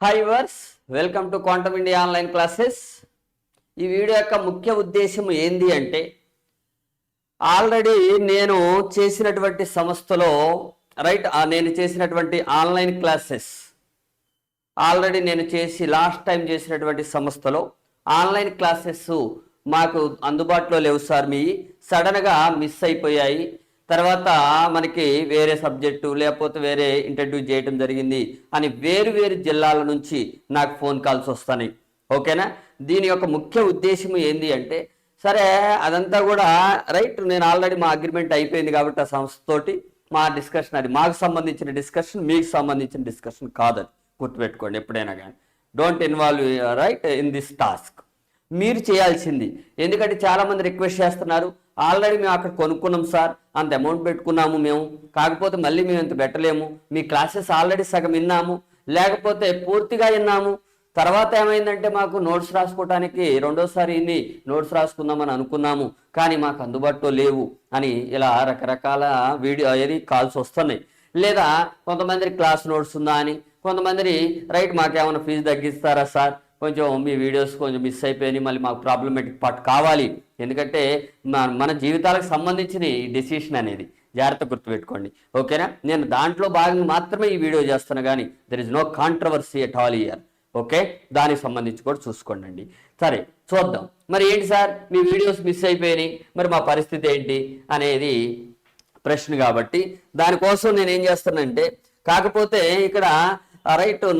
Hi viewers, welcome to Quantum India online classes. ఈ video యొక్క ముఖ్య ఉద్దేశం ఏంది అంటే, ఆల్రెడీ నేను చేసినటువంటి సంస్థలో నేను చేసినటువంటి ఆన్లైన్ క్లాసెస్ ఆల్రెడీ నేను లాస్ట్ టైం చేసినటువంటి సంస్థలో ఆన్లైన్ క్లాసెస్ మాకు అందుబాటులో లేవు సార్. మీ సడన్గా మిస్ అయిపోయాయి. తర్వాత మనకి వేరే సబ్జెక్టు లేకపోతే వేరే ఇంటర్వ్యూ చేయడం జరిగింది అని వేరు వేరు జిల్లాల నుంచి నాకు ఫోన్ కాల్స్ వస్తున్నాయి. ఓకేనా? దీని యొక్క ముఖ్య ఉద్దేశం ఏంది అంటే, సరే అదంతా కూడా నేను ఆల్రెడీ మా అగ్రిమెంట్ అయిపోయింది కాబట్టి ఆ సంస్థతోటి మా డిస్కషన్, అది మాకు సంబంధించిన డిస్కషన్, మీకు సంబంధించిన డిస్కషన్ కాదని గుర్తుపెట్టుకోండి ఎప్పుడైనా కానీ. Don't involve in this task. మీరు చేయాల్సింది, ఎందుకంటే చాలామంది రిక్వెస్ట్ చేస్తున్నారు, ఆల్రెడీ మేము అక్కడ కొనుక్కున్నాం సార్, అంత అమౌంట్ పెట్టుకున్నాము మేము, కాకపోతే మళ్ళీ మేము ఇంత పెట్టలేము, మీ క్లాసెస్ ఆల్రెడీ సగం విన్నాము, లేకపోతే పూర్తిగా విన్నాము, తర్వాత ఏమైందంటే మాకు నోట్స్ రాసుకోవడానికి రెండోసారి ఇన్ని నోట్స్ రాసుకుందామని అనుకున్నాము కానీ మాకు అందుబాటులో లేవు అని ఇలా రకరకాల కాల్స్ వస్తున్నాయి. లేదా కొంతమంది క్లాస్ నోట్స్ ఉందా అని, కొంతమంది మాకేమైనా ఫీజు తగ్గిస్తారా సార్, కొంచెం మీ వీడియోస్ కొంచెం మిస్ అయిపోయినాయి, మళ్ళీ మాకు ప్రాబ్లమేటిక్ పార్ట్ కావాలి. ఎందుకంటే మన జీవితాలకు సంబంధించిన ఈ డెసిషన్ అనేది జాగ్రత్త గుర్తుపెట్టుకోండి. ఓకేనా? నేను దాంట్లో భాగంగా మాత్రమే ఈ వీడియో చేస్తాను కానీ there is no controversy at all here. Okay, దానికి సంబంధించి కూడా చూసుకోండి. సరే చూద్దాం. మరి ఏంటి సార్, మీ వీడియోస్ మిస్ అయిపోయినాయి, మరి మా పరిస్థితి ఏంటి అనేది ప్రశ్న. కాబట్టి దానికోసం నేను ఏం చేస్తానంటే, కాకపోతే ఇక్కడ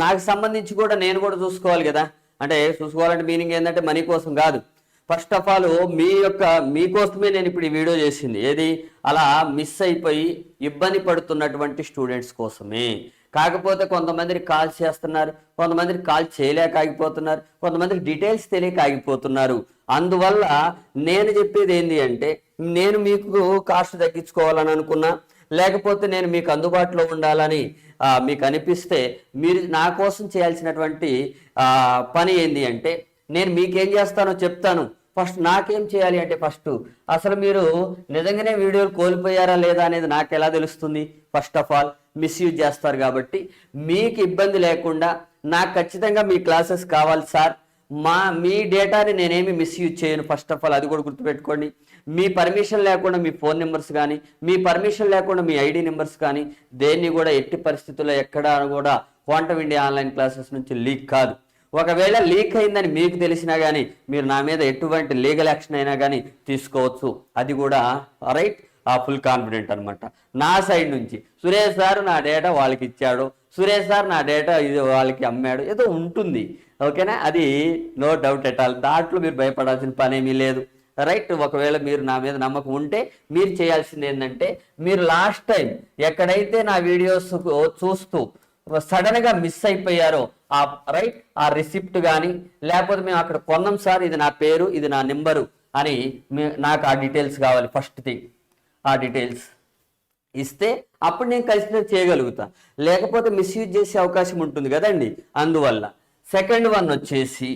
నాకు సంబంధించి కూడా నేను కూడా చూసుకోవాలి కదా. అంటే చూసుకోవాలంటే మీనింగ్ ఏంటంటే మనీ కోసం కాదు. ఫస్ట్ ఆఫ్ ఆల్ మీకోసమే నేను ఇప్పుడు ఈ వీడియో చేసింది. ఏది అలా మిస్ అయిపోయి ఇబ్బంది పడుతున్నటువంటి స్టూడెంట్స్ కోసమే. కాకపోతే కొంతమందికి కాల్ చేస్తున్నారు, కొంతమందికి కాల్ చేయలేక ఆగిపోతున్నారు, కొంతమందికి డీటెయిల్స్ తెలియక ఆగిపోతున్నారు. అందువల్ల నేను చెప్పేది ఏంటి అంటే, నేను మీకు కాస్ట్ తగ్గించుకోవాలని అనుకున్నా, లేకపోతే నేను మీకు అందుబాటులో ఉండాలని మీకు అనిపిస్తే, మీరు నా కోసం చేయాల్సినటువంటి పని ఏంటి అంటే, నేను మీకేం చేస్తానో చెప్తాను. ఫస్ట్ నాకేం చేయాలి అంటే, ఫస్ట్ అసలు మీరు నిజంగానే వీడియోలు కోల్పోయారా లేదా అనేది నాకు ఎలా తెలుస్తుంది? ఫస్ట్ ఆఫ్ ఆల్ మిస్యూజ్ చేస్తారు. కాబట్టి మీకు ఇబ్బంది లేకుండా నాకు ఖచ్చితంగా మీ క్లాసెస్ కావాలి సార్, మీ డేటాని నేనేమి మిస్యూజ్ చేయను. ఫస్ట్ ఆఫ్ ఆల్ అది కూడా గుర్తుపెట్టుకోండి. మీ పర్మిషన్ లేకుండా మీ ఫోన్ నెంబర్స్ కానీ, మీ పర్మిషన్ లేకుండా మీ ఐడి నెంబర్స్ కానీ దేన్ని కూడా ఎట్టి పరిస్థితుల్లో ఎక్కడా కూడా క్వాంటమ్ ఇండియా ఆన్లైన్ క్లాసెస్ నుంచి లీక్ కాదు. ఒకవేళ లీక్ అయిందని మీకు తెలిసినా కానీ మీరు నా మీద ఎటువంటి లీగల్ యాక్షన్ అయినా కానీ తీసుకోవచ్చు. అది కూడా ఫుల్ కాన్ఫిడెంట్ అనమాట నా సైడ్ నుంచి. సురేష్ సార్ నా డేటా వాళ్ళకి ఇచ్చాడు, సురేష్ సార్ నా డేటా ఇది వాళ్ళకి అమ్మాడు, ఏదో ఉంటుంది. ఓకేనా? అది నో డౌట్ ఎట్ ఆల్. దాంట్లో మీరు భయపడాల్సిన పని ఏమీ లేదు. ఒకవేళ మీరు నా మీద నమ్మకం ఉంటే మీరు చేయాల్సింది ఏంటంటే, మీరు లాస్ట్ టైం ఎక్కడైతే నా వీడియోస్ చూస్తూ సడన్గా మిస్ అయిపోయారో ఆ రిసిప్ట్ కానీ, లేకపోతే మేము అక్కడ కొన్నాం సార్, ఇది నా పేరు, ఇది నా నెంబరు అని నాకు ఆ డీటెయిల్స్ కావాలి. ఫస్ట్ థింగ్ ఆ డీటెయిల్స్ ఇస్తే అప్పుడు నేను కన్సిడర్ చేయగలుగుతా, లేకపోతే మిస్యూజ్ చేసే అవకాశం ఉంటుంది కదండి. అందువల్ల సెకండ్ వన్ వచ్చేసి,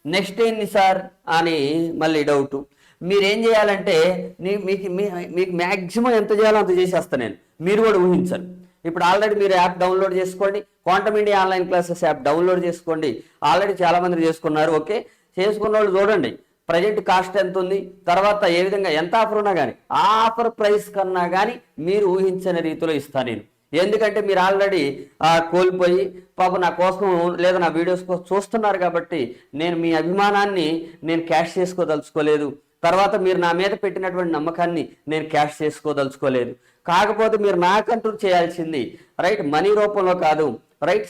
నెక్స్ట్ ఏంటి సార్ అని మళ్ళీ డౌట్. మీరేం చేయాలంటే, మీకు మ్యాక్సిమం ఎంత చేయాలో అంత చేసేస్తాను నేను, మీరు కూడా ఊహించరు. ఇప్పుడు ఆల్రెడీ మీరు యాప్ డౌన్లోడ్ చేసుకోండి, quantum India online classes app download చేసుకోండి. ఆల్రెడీ చాలామంది చేసుకున్నారు. ఓకే, చేసుకున్న వాళ్ళు చూడండి ప్రజెంట్ కాస్ట్ ఎంత ఉంది, తర్వాత ఏ విధంగా ఎంత ఆఫర్ ఉన్నా కానీ ఆ ఆఫర్ ప్రైస్ కన్నా కానీ మీరు ఊహించని రీతిలో ఇస్తాను నేను. ఎందుకంటే మీరు ఆల్రెడీ కోల్పోయి నా కోసం లేదా నా వీడియోస్ కోసం చూస్తున్నారు కాబట్టి నేను మీ అభిమానాన్ని నేను క్యాష్ చేసుకోదలుచుకోలేదు. తర్వాత మీరు నా మీద పెట్టినటువంటి నమ్మకాన్ని నేను క్యాష్ చేసుకోదలుచుకోలేదు. కాకపోతే మీరు నాకంటూ చేయాల్సింది మనీ రూపంలో కాదు,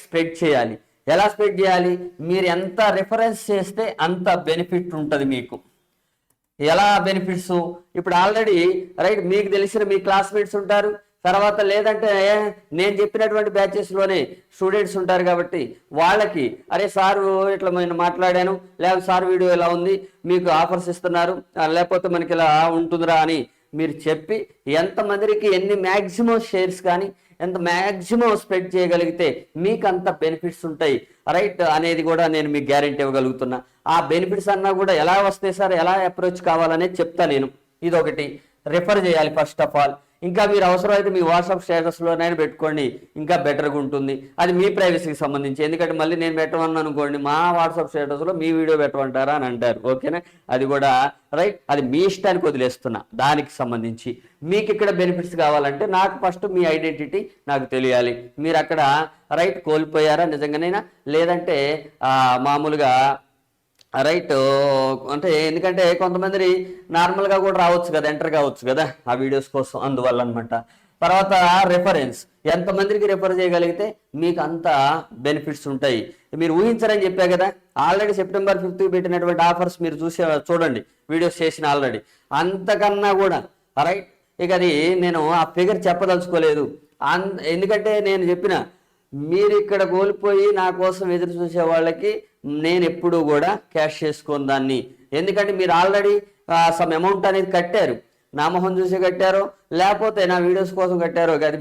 స్ప్రెడ్ చేయాలి. ఎలా స్ప్రెడ్ చేయాలి? మీరు ఎంత రిఫరెన్స్ చేస్తే అంత బెనిఫిట్ ఉంటుంది మీకు. ఎలా బెనిఫిట్స్? ఇప్పుడు ఆల్రెడీ మీకు తెలిసిన మీ క్లాస్మేట్స్ ఉంటారు, తర్వాత లేదంటే నేను చెప్పినటువంటి బ్యాచెస్లోనే స్టూడెంట్స్ ఉంటారు కాబట్టి వాళ్ళకి, అరే సార్ ఇట్లా నేను మాట్లాడాను, లేకపోతే సార్ వీడియో ఇలా ఉంది, మీకు ఆఫర్స్ ఇస్తున్నారు, లేకపోతే మనకి ఇలా ఉంటుందిరా అని మీరు చెప్పి ఎంతమందికి ఎన్ని మ్యాక్సిమం షేర్స్ కానీ ఎంత మ్యాక్సిమం స్ప్రెడ్ చేయగలిగితే మీకు అంత బెనిఫిట్స్ ఉంటాయి అనేది కూడా నేను మీకు గ్యారెంటీ ఇవ్వగలుగుతున్నా. ఆ బెనిఫిట్స్ అన్నా కూడా ఎలా వస్తాయి సార్, ఎలా అప్రోచ్ కావాలనేది చెప్తా నేను. ఇదొకటి రిఫర్ చేయాలి ఫస్ట్ ఆఫ్ ఆల్. ఇంకా మీరు అవసరమైతే మీ వాట్సాప్ స్టేటస్లోనైనా పెట్టుకోండి, ఇంకా బెటర్గా ఉంటుంది. అది మీ ప్రైవసీకి సంబంధించి. ఎందుకంటే మళ్ళీ నేను పెట్టమన్నాను అనుకోండి, మా వాట్సాప్ స్టేటస్లో మీ వీడియో పెట్టమంటారా అని అంటారు. ఓకేనా, అది కూడా రైట్, అది మీ ఇష్టానికి వదిలేస్తున్నా. దానికి సంబంధించి మీకు ఇక్కడ బెనిఫిట్స్ కావాలంటే నాకు ఫస్ట్ మీ ఐడెంటిటీ నాకు తెలియాలి. మీరు అక్కడ రైట్ కోల్పోయారా నిజంగానైనా, లేదంటే మామూలుగా రైట్ అంటే, ఎందుకంటే కొంతమంది నార్మల్గా కూడా రావచ్చు కదా, ఎంటర్ కావచ్చు కదా ఆ వీడియోస్ కోసం, అందువల్ల అనమాట. తర్వాత రెఫరెన్స్, ఎంతమందికి రెఫర్ చేయగలిగితే మీకు అంత బెనిఫిట్స్ ఉంటాయి. మీరు ఊహించారని చెప్పా కదా, ఆల్రెడీ September 5th పెట్టినటువంటి ఆఫర్స్ మీరు చూడండి, వీడియోస్ చేసిన ఆల్రెడీ. అంతకన్నా కూడా రైట్, ఇక అది నేను ఆ ఫిగర్ చెప్పదలుచుకోలేదు. ఎందుకంటే నేను చెప్పిన, మీరు ఇక్కడ కోల్పోయి నా కోసం ఎదురు చూసే వాళ్ళకి నేను ఎప్పుడూ కూడా క్యాష్ చేసుకోను దాన్ని. ఎందుకంటే మీరు ఆల్రెడీ సమ్ అమౌంట్ అనేది కట్టారు, నా మొహం చూసి కట్టారో లేకపోతే నా వీడియోస్ కోసం కట్టారో, అది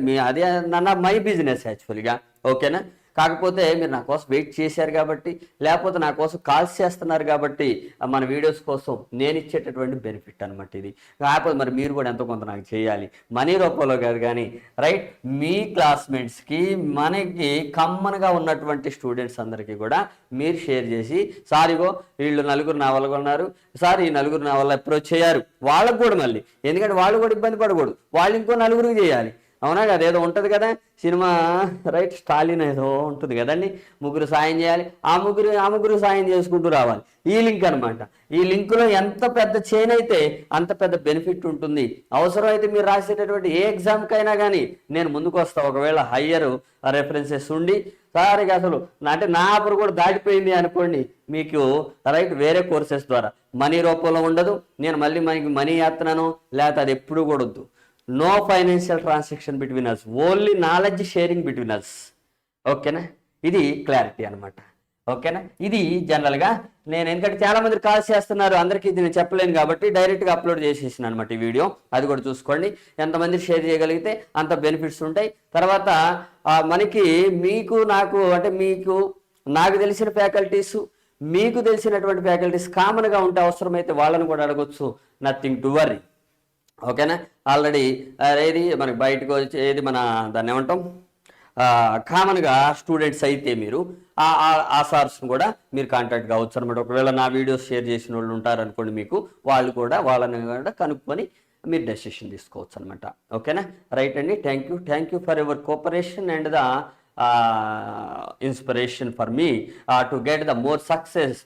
మై బిజినెస్ యాక్చువల్గా. ఓకేనా, కాకపోతే మీరు నా కోసం వెయిట్ చేశారు కాబట్టి, లేకపోతే నా కోసం కాల్స్ చేస్తున్నారు కాబట్టి, మన వీడియోస్ కోసం నేను ఇచ్చేటటువంటి బెనిఫిట్ అనమాట ఇది. కాకపోతే మరి మీరు కూడా ఎంతో కొంత నాకు చేయాలి, మనీ రూపంలో కాదు కానీ రైట్. మీ క్లాస్మేట్స్కి మనకి కామన్గా ఉన్నటువంటి స్టూడెంట్స్ అందరికీ కూడా మీరు షేర్ చేసి, సారిగో వీళ్ళు నలుగురు నా వల్ల ఉన్నారు, సార్ ఈ నలుగురు నా వల్ల అప్రోచ్ చేయారు, వాళ్ళకు కూడా మళ్ళీ, ఎందుకంటే వాళ్ళు కూడా ఇబ్బంది పడకూడదు, వాళ్ళు ఇంకో నలుగురికి చేయాలి. అవునా కదా, ఏదో ఉంటుంది కదా సినిమా రైట్, స్టాలిన్ ఏదో ఉంటుంది కదండి, ముగ్గురు సాయం చేయాలి, ఆ ముగ్గురు సాయం చేసుకుంటూ రావాలి. ఈ లింక్ అనమాట. ఈ లింకులో ఎంత పెద్ద చైన్ అయితే అంత పెద్ద బెనిఫిట్ ఉంటుంది. అవసరం అయితే మీరు రాసేటటువంటి ఏ ఎగ్జామ్కైనా కానీ నేను ముందుకు వస్తాను. ఒకవేళ హయ్యర్ రెఫరెన్సెస్ ఉండి సారిగా అసలు అంటే నా ఆఫర్ కూడా దాటిపోయింది అనుకోండి, మీకు రైట్ వేరే కోర్సెస్ ద్వారా మనీ రూపంలో ఉండదు, నేను మళ్ళీ మనకి మనీ వేస్తున్నాను లేకపోతే అది ఎప్పుడు కూడా వద్దు. No financial transaction between us, only knowledge sharing between us. ఓకేనా, ఇది క్లారిటీ అనమాట. ఓకేనా, ఇది జనరల్గా నేను, ఎందుకంటే చాలా మంది కాల్స్ చేస్తున్నారు, అందరికీ ఇది నేను చెప్పలేను కాబట్టి డైరెక్ట్గా అప్లోడ్ చేసేసిన అనమాట ఈ వీడియో. అది కూడా చూసుకోండి, ఎంతమంది షేర్ చేయగలిగితే అంత బెనిఫిట్స్ ఉంటాయి. తర్వాత మనకి మీకు నాకు అంటే నాకు తెలిసిన ఫ్యాకల్టీస్, మీకు తెలిసినటువంటి ఫ్యాకల్టీస్ కామన్గా ఉంటే అవసరమైతే వాళ్ళని కూడా అడగొచ్చు, నథింగ్ టు వరీ. ఓకేనా, ఆల్రెడీ ఏది మనకి బయటకు వచ్చి ఏది మన దాన్ని ఏమంటాం, కామన్గా స్టూడెంట్స్ అయితే మీరు ఆ సార్స్ని కూడా మీరు కాంటాక్ట్ కావచ్చు అనమాట. ఒకవేళ నా వీడియోస్ షేర్ చేసిన వాళ్ళు ఉంటారనుకోండి, మీకు వాళ్ళని కూడా కనుక్కొని మీరు డెసిషన్ తీసుకోవచ్చు అనమాట. ఓకేనా, రైట్ అండి. Thank you for your cooperation and the inspiration for me to get the more success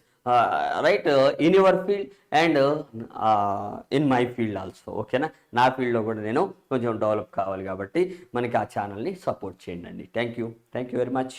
right in your field and in my field also. ఓకేనా, నా ఫీల్డ్లో కూడా నేను కొంచెం డెవలప్ కావాలి కాబట్టి మనకి ఆ ఛానల్ని సపోర్ట్ చేయండి అండి. Thank you very much.